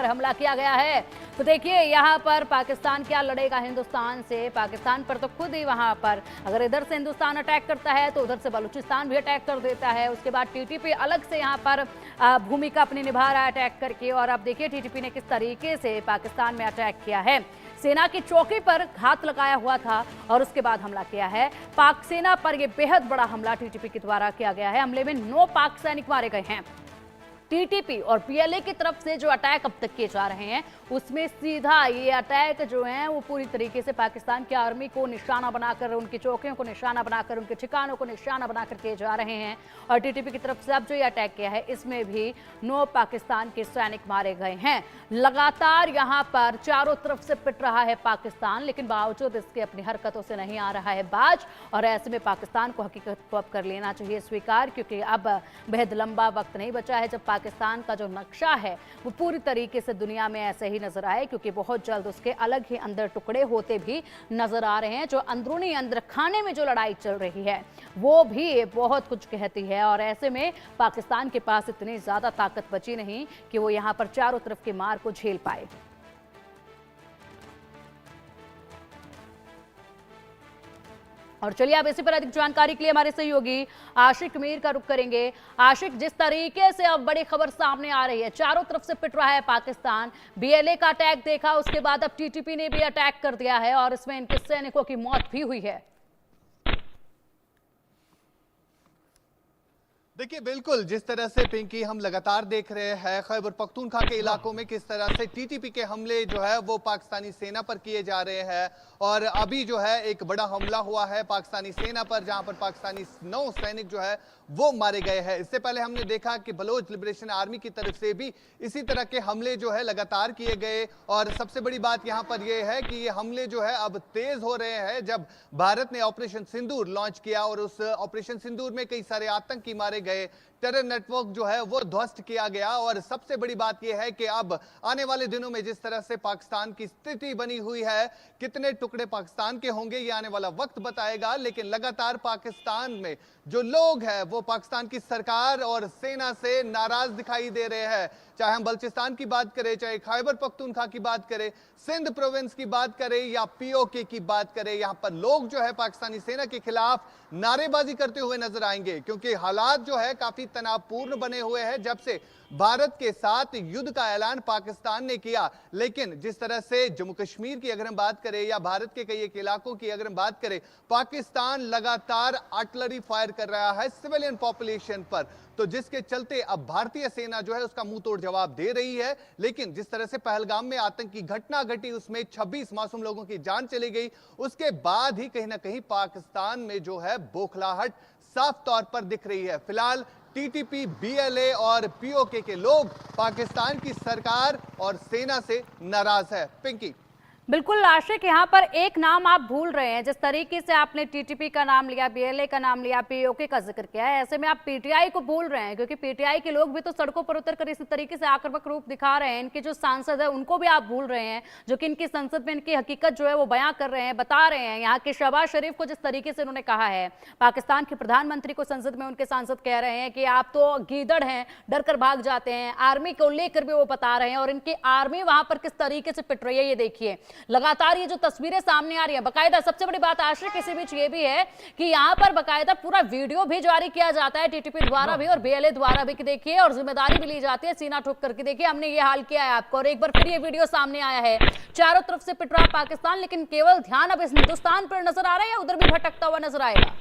हमला किया गया है। तो देखिए यहाँ पर पाकिस्तान क्या लड़ेगा हिंदुस्तान से। पाकिस्तान पर तो खुद ही वहां पर अगर इधर से हिंदुस्तान अटैक करता है तो उधर से बलूचिस्तान भी अटैक कर देता है। उसके बाद टीटीपी अलग से यहाँ पर भूमिका अपनी निभा रहा है अटैक करके। और अब देखिए टीटीपी ने किस तरीके से पाकिस्तान में अटैक किया है। सेना की चौकी पर घात लगाया हुआ था और उसके बाद हमला किया है। पाक सेना पर यह बेहद बड़ा हमला टीटीपी के द्वारा किया गया है। हमले में 9 पाक सैनिक मारे गए हैं। टीटीपी और पीएलए की तरफ से जो अटैक अब तक किए जा रहे हैं उसमें सीधा ये अटैक जो है वो पूरी तरीके से पाकिस्तान की आर्मी को निशाना बनाकर, उनकी चौकियों को निशाना बनाकर, उनके ठिकानों को निशाना बनाकर किए जा रहे हैं। और टीटीपी की तरफ से अब जो ये अटैक किया है इसमें भी 9 पाकिस्तान के सैनिक मारे गए हैं। लगातार यहाँ पर चारों तरफ से पिट रहा है पाकिस्तान, लेकिन बावजूद इसके अपनी हरकतों से नहीं आ रहा है बाज। और ऐसे में पाकिस्तान को हकीकत को अब कर लेना चाहिए स्वीकार, क्योंकि अब बेहद लंबा वक्त नहीं बचा है जब पाकिस्तान का जो नक्शा है वो पूरी तरीके से दुनिया में ऐसे ही नजर आए, क्योंकि बहुत जल्द उसके अलग ही अंदर टुकड़े होते भी नजर आ रहे हैं। जो अंदरूनी अंदर खाने में जो लड़ाई चल रही है वो भी बहुत कुछ कहती है। और ऐसे में पाकिस्तान के पास इतनी ज्यादा ताकत बची नहीं कि वो यहाँ पर चारों तरफ के मार को झेल पाए। और चलिए अब इसी पर अधिक जानकारी के लिए हमारे सहयोगी आशिक मीर का रुख करेंगे। आशिक, जिस तरीके से अब बड़ी खबर सामने आ रही है, चारों तरफ से पिट रहा है पाकिस्तान, बीएलए का अटैक देखा, उसके बाद अब टीटीपी ने भी अटैक कर दिया है और इसमें इनके सैनिकों की मौत भी हुई है। देखिए बिल्कुल, जिस तरह से पिंकी हम लगातार देख रहे हैं खैबर पख्तूनख्वा के इलाकों में किस तरह से टीटीपी के हमले जो है वो पाकिस्तानी सेना पर किए जा रहे हैं। और अभी जो है एक बड़ा हमला हुआ है पाकिस्तानी सेना पर, जहां पर पाकिस्तानी 9 सैनिक जो है वो मारे गए हैं। इससे पहले हमने देखा कि बलोच लिबरेशन आर्मी की तरफ से भी इसी तरह के हमले जो है लगातार किए गए। और सबसे बड़ी बात यहां पर यह है कि ये हमले जो है अब तेज हो रहे हैं जब भारत ने ऑपरेशन सिंदूर लॉन्च किया और उस ऑपरेशन सिंदूर में कई सारे आतंकी मारे गए, टेरर नेटवर्क जो है वो ध्वस्त किया गया। और सबसे बड़ी बात यह है कि अब आने वाले दिनों में जिस तरह से पाकिस्तान की स्थिति बनी हुई है, कितने टुकड़े पाकिस्तान के होंगे ये आने वाला वक्त बताएगा। लेकिन लगातार पाकिस्तान में जो लोग हैं वो पाकिस्तान की सरकार और सेना से नाराज दिखाई दे रहे हैं। चाहे हम बलूचिस्तान की बात करें, चाहे खैबर पख्तूनख्वा की बात करें, सिंध प्रोविंस की बात करें या पीओके की बात करें, यहां पर लोग जो है पाकिस्तानी सेना के खिलाफ नारेबाजी करते हुए नजर आएंगे, क्योंकि हालात जो है काफी तनावपूर्ण बने हुए हैं जब से भारत के साथ युद्ध का ऐलान पाकिस्तान ने किया। लेकिन जिस तरह से जम्मू कश्मीर की अगर हम बात करें या भारत के कई एक इलाकों की अगर हम बात करें, पाकिस्तान लगातार आर्टिलरी फायर कर रहा है सिविलियन पॉपुलेशन पर, तो जिसके चलते अब भारतीय सेना जो है उसका मुंह तोड़ जवाब दे रही है। लेकिन जिस तरह से पहलगाम में आतंकी घटना घटी, उसमें 26 मासूम लोगों की जान चली गई, उसके बाद ही कहीं ना कहीं पाकिस्तान में जो है बौखलाहट साफ तौर पर दिख रही है। फिलहाल टीटीपी, बीएलए और पीओके के लोग पाकिस्तान की सरकार और सेना से नाराज है। पिंकी। बिल्कुल आशिक, यहाँ पर एक नाम आप भूल रहे हैं। जिस तरीके से आपने टीटीपी का नाम लिया, बीएलए का नाम लिया, पीओके का जिक्र किया है, ऐसे में आप पीटीआई को भूल रहे हैं, क्योंकि पीटीआई के लोग भी तो सड़कों पर उतरकर इसी तरीके से आक्रामक रूप दिखा रहे हैं। इनके जो सांसद है उनको भी आप भूल रहे हैं, जो कि इनकी संसद में इनकी हकीकत जो है वो बयां कर रहे हैं, बता रहे हैं। यहाँ के शहबाज शरीफ को जिस तरीके से उन्होंने कहा है, पाकिस्तान के प्रधानमंत्री को संसद में उनके सांसद कह रहे हैं कि आप तो गीदड़ हैं, डर कर भाग जाते हैं। आर्मी को लेकर भी वो बता रहे हैं और इनकी आर्मी वहां पर किस तरीके से पिट रही है ये देखिए। लगातार ये जो तस्वीरें सामने आ रही है, बकायदा सबसे बड़ी बात आश्रय किसी बीच ये भी है कि यहाँ पर बकायदा पूरा वीडियो भी जारी किया जाता है टीटीपी द्वारा भी और बीएलए द्वारा भी, कि देखिए, और जिम्मेदारी भी ली जाती है सीना ठोक करके। देखिए हमने ये हाल किया है आपको, और एक बार फिर ये वीडियो सामने आया है। चारों तरफ से पिट रहा पाकिस्तान, लेकिन केवल ध्यान अब इस हिंदुस्तान पर नजर आ रहा है या उधर भी भटकता हुआ नजर आएगा?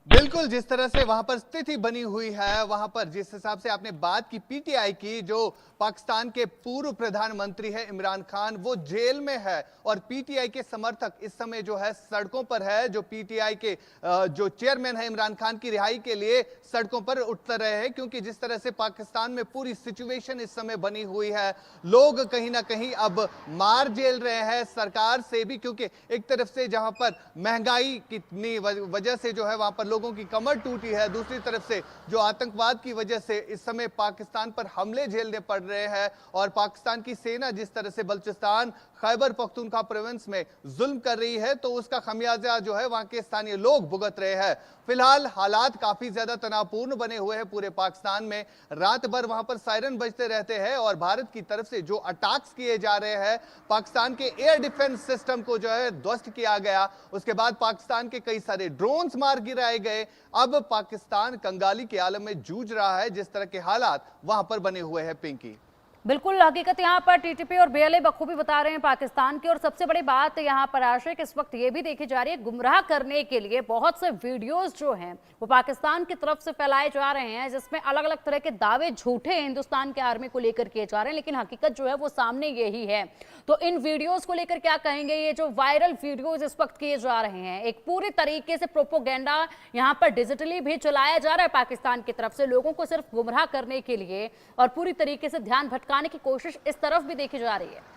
बिल्कुल, जिस तरह से वहां पर स्थिति बनी हुई है, वहां पर जिस हिसाब से आपने बात की पीटीआई की, जो पाकिस्तान के पूर्व प्रधानमंत्री है इमरान खान, वो जेल में है और पीटीआई के समर्थक इस समय जो है सड़कों पर है। जो पीटीआई के जो चेयरमैन है इमरान खान की रिहाई के लिए सड़कों पर उतर रहे हैं, क्योंकि जिस तरह से पाकिस्तान में पूरी सिचुएशन इस समय बनी हुई है, लोग कहीं ना कहीं अब मार झेल रहे हैं सरकार से भी, क्योंकि एक तरफ से जहां पर महंगाई कितनी वजह से जो है वहां पर लोगों की कमर टूटी है, दूसरी तरफ से जो आतंकवाद की वजह से इस समय पाकिस्तान पर हमले झेलने पड़ रहे हैं। और पाकिस्तान की सेना जिस तरह से बलूचिस्तान, खैबर पख्तूनख्वा प्रोविंस में जुल्म कर रही है, तो उसका खमियाजा जो है वहां के स्थानीय लोग भुगत रहे हैं। फिलहाल हालात काफी ज्यादा तनावपूर्ण बने हुए हैं पूरे पाकिस्तान में। रात भर वहां पर सायरन बजते रहते हैं और भारत की तरफ से जो अटैक्स किए जा रहे हैं, पाकिस्तान के एयर डिफेंस सिस्टम को जो है ध्वस्त किया गया, उसके बाद पाकिस्तान के कई सारे ड्रोन्स मार गिराए गए। अब पाकिस्तान कंगाली के आलम में जूझ रहा है, जिस तरह के हालात वहां पर बने हुए हैं। पिंकी, बिल्कुल, हकीकत यहाँ पर टीटीपी और बीएलए बखूबी बता रहे हैं पाकिस्तान की। और सबसे बड़ी बात यहाँ पर आशिक इस वक्त ये भी देखी जा रही है, गुमराह करने के लिए बहुत से वीडियोस जो हैं वो पाकिस्तान की तरफ से फैलाए जा रहे हैं, जिसमें अलग अलग तरह के दावे झूठे हिंदुस्तान के आर्मी को लेकर किए जा रहे हैं, लेकिन हकीकत जो है वो सामने यही है। तो इन वीडियोज को लेकर क्या कहेंगे? ये जो वायरल वीडियोज इस वक्त किए जा रहे हैं, एक पूरी तरीके से प्रोपोगेंडा यहाँ पर डिजिटली भी चलाया जा रहा है पाकिस्तान की तरफ से, लोगों को सिर्फ गुमराह करने के लिए, और पूरी तरीके से ध्यान भटकाने की कोशिश इस तरफ भी देखी जा रही है।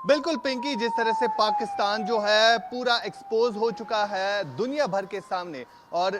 बिल्कुल पिंकी, जिस तरह से पाकिस्तान जो है पूरा एक्सपोज हो चुका है दुनिया भर के सामने, और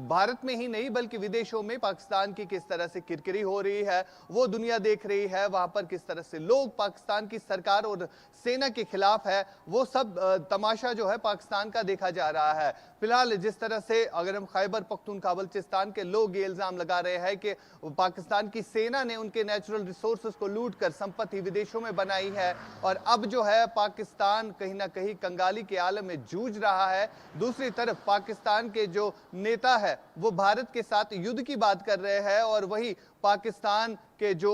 भारत में ही नहीं बल्कि विदेशों में पाकिस्तान की किस तरह से किरकिरी हो रही है वो दुनिया देख रही है। वहां पर किस तरह से लोग पाकिस्तान की सरकार और सेना के खिलाफ है, वो सब तमाशा जो है पाकिस्तान का देखा जा रहा है। फिलहाल जिस तरह से अगर हम खैबर पख्तूनख्वा बलूचिस्तान के लोग ये इल्जाम लगा रहे हैं कि पाकिस्तान की सेना ने उनके नेचुरल रिसोर्सेज को लूट कर संपत्ति विदेशों में बनाई है, और अब जो है पाकिस्तान कहीं ना कहीं कंगाली के आलम में जूझ रहा है। दूसरी तरफ पाकिस्तान के जो नेता है वो भारत के साथ युद्ध की बात कर रहे हैं, और वही पाकिस्तान के जो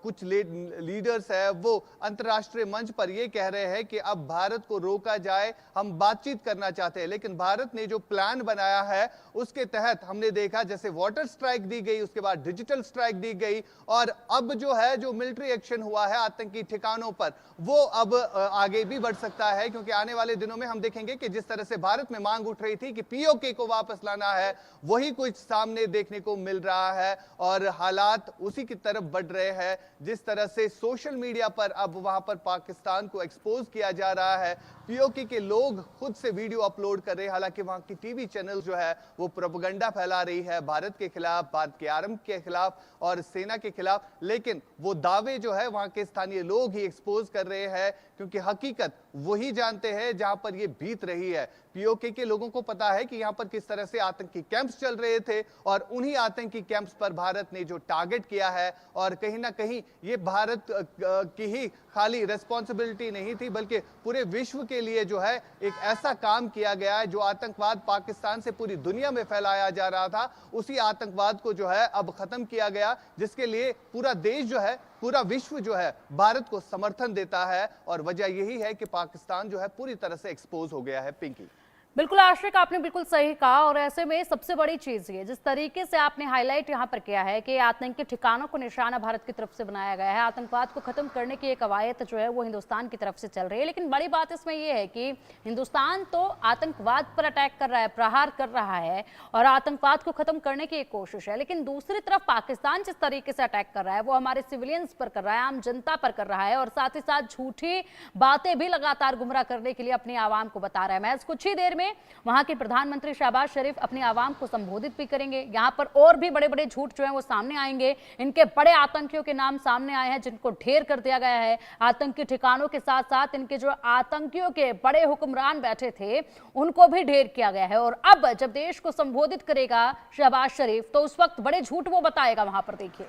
कुछ लीडर्स है वो अंतर्राष्ट्रीय मंच पर ये कह रहे हैं कि अब भारत को रोका जाए, हम बातचीत करना चाहते हैं। लेकिन भारत ने जो प्लान बनाया है उसके तहत हमने देखा जैसे वाटर स्ट्राइक दी गई, उसके बाद डिजिटल स्ट्राइक दी गई, और अब जो है जो मिलिट्री एक्शन हुआ है आतंकी ठिकानों पर, वो अब आगे भी बढ़ सकता है, क्योंकि आने वाले दिनों में हम देखेंगे कि जिस तरह से भारत में मांग उठ रही थी कि पीओके को वापस लाना है, वही कुछ सामने देखने को मिल रहा है, और हालात उसी की तरफ बढ़ रहे हैं। जिस तरह से सोशल मीडिया पर अब वहां पर पाकिस्तान को एक्सपोज किया जा रहा है, पीओके के लोग खुद से वीडियो अपलोड कर रहे हैं, हालांकि वहां की टीवी चैनल जो है वो प्रोपेगेंडा फैला रही है भारत के खिलाफ, भारत के आर्मी के खिलाफ और सेना के खिलाफ, लेकिन वो दावे जो है वहां के स्थानीय लोग ही एक्सपोज कर रहे हैं, क्योंकि हकीकत वही जानते हैं जहां पर ये बीत रही है। पीओके के लोगों को पता है कि यहां पर किस तरह से आतंकी कैंप्स चल रहे थे, और उन्हीं आतंकी कैंप्स पर भारत ने जो टारगेट किया है, और कहीं ना कहीं ये भारत की ही खाली रिस्पॉन्सिबिलिटी नहीं थी, बल्कि पूरे विश्व के लिए जो है एक ऐसा काम किया गया है जो आतंकवाद पाकिस्तान से पूरी दुनिया में फैलाया जा रहा था, उसी आतंकवाद को जो है अब खत्म किया गया, जिसके लिए पूरा देश जो है, पूरा विश्व जो है भारत को समर्थन देता है, और वजह यही है कि पाकिस्तान जो है पूरी तरह से एक्सपोज हो गया है। पिंकी, बिल्कुल आशिक, आपने बिल्कुल सही कहा। और ऐसे में सबसे बड़ी चीज ये, जिस तरीके से आपने हाईलाइट यहाँ पर किया है कि आतंकी ठिकानों को निशाना भारत की तरफ से बनाया गया है, आतंकवाद को खत्म करने की एक कवायद जो है वो हिंदुस्तान की तरफ से चल रही है। लेकिन बड़ी बात इसमें यह है कि हिंदुस्तान तो आतंकवाद पर अटैक कर रहा है, प्रहार कर रहा है, और आतंकवाद को खत्म करने की एक कोशिश है, लेकिन दूसरी तरफ पाकिस्तान जिस तरीके से अटैक कर रहा है वो हमारे सिविलियंस पर कर रहा है, आम जनता पर कर रहा है, और साथ ही साथ झूठी बातें भी लगातार गुमराह करने के लिए अपनी आवाम को बता रहा है। मैं कुछ ही देर में वहां के प्रधानमंत्री शहबाज शरीफ अपनी आवाम को संबोधित भी करेंगे। यहां पर और भी बड़े बड़े झूठ जो हैं वो सामने आएंगे। इनके बड़े आतंकियों के नाम सामने आए हैं जिनको ढेर कर दिया गया है। आतंकी ठिकानों के साथ साथ इनके जो आतंकियों के बड़े हुक्मरान बैठे थे उनको भी ढेर किया गया है। और अब जब देश को संबोधित करेगा शहबाज शरीफ तो उस वक्त बड़े झूठ वो बताएगा। वहां पर देखिए,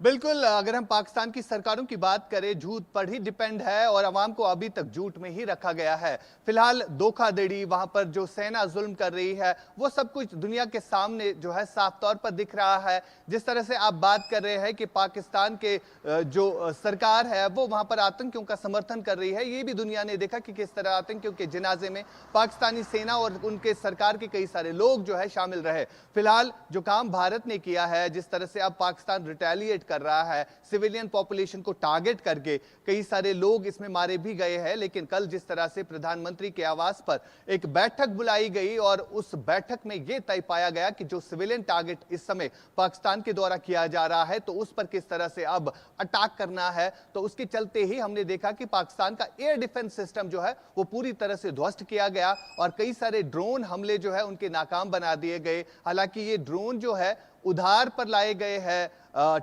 बिल्कुल, अगर हम पाकिस्तान की सरकारों की बात करें, झूठ पर ही डिपेंड है और अवाम को अभी तक झूठ में ही रखा गया है। फिलहाल धोखाधड़ी, वहां पर जो सेना जुल्म कर रही है, वो सब कुछ दुनिया के सामने जो है साफ तौर पर दिख रहा है। जिस तरह से आप बात कर रहे हैं कि पाकिस्तान के जो सरकार है वो वहां पर आतंकियों का समर्थन कर रही है, ये भी दुनिया ने देखा कि किस तरह आतंकियों के जनाजे में पाकिस्तानी सेना और उनके सरकार के कई सारे लोग जो है शामिल रहे। फिलहाल जो काम भारत ने किया है, जिस तरह से अब पाकिस्तान रिटेलिएट कर रहा है, सिविलियन पॉपुलेशन को टारगेट करके कई सारे लोग इसमें मारे भी गए हैं। लेकिन कल जिस तरह से प्रधानमंत्री के आवास पर एक बैठक बुलाई गई और उस बैठक में यह तय पाया गया कि जो सिविलियन टारगेट इस समय पाकिस्तान के द्वारा किया जा रहा है तो उस पर किस तरह से अब अटैक करना है, तो उसके चलते ही हमने देखा कि पाकिस्तान का एयर डिफेंस सिस्टम जो है वो पूरी तरह से ध्वस्त किया गया और कई सारे ड्रोन हमले जो है उनके नाकाम बना दिए गए। हालांकि ये ड्रोन जो है उधार पर लाए गए हैं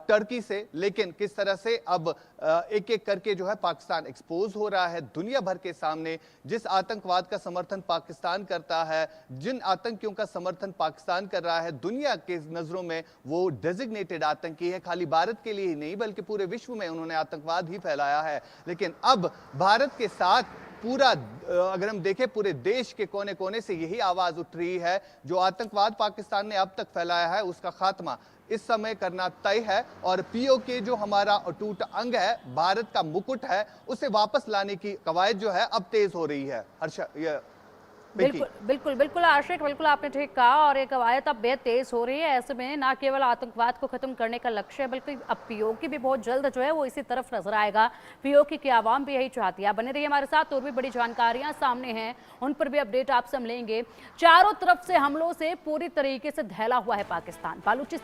टर्की से, लेकिन किस तरह से अब एक एक करके जो है पाकिस्तान एक्सपोज हो रहा है दुनिया भर के सामने। जिस आतंकवाद का समर्थन पाकिस्तान करता है, जिन आतंकियों का समर्थन पाकिस्तान कर रहा है, दुनिया के नजरों में वो डेजिग्नेटेड आतंकी है। खाली भारत के लिए ही नहीं बल्कि पूरे विश्व में उन्होंने आतंकवाद ही फैलाया है। लेकिन अब भारत के साथ पूरा अगर हम देखें पूरे देश के कोने कोने से यही आवाज उठ रही है, जो आतंकवाद पाकिस्तान ने अब तक फैलाया है उसका खात्मा इस समय करना तय है और पीओके जो हमारा अटूट अंग है, भारत का मुकुट है, उसे वापस लाने की कवायद जो है अब तेज हो रही है। बिल्कुल बिल्कुल बिल्कुल आशिक, बिल्कुल आपने ठीक कहा और ये कवायद अब बेहद तेज हो रही है। ऐसे में ना केवल आतंकवाद को खत्म करने का लक्ष्य है बल्कि अब पीओके भी बहुत जल्द जो है वो इसी तरफ नजर आएगा। पीओके की आवाम भी यही चाहती है। बने रहिए हमारे साथ, और भी बड़ी जानकारियां सामने हैं, उन पर भी अपडेट आपसे हम लेंगे। चारों तरफ से हमलों से पूरी तरीके से दहला हुआ है पाकिस्तान। बालूचिस्तान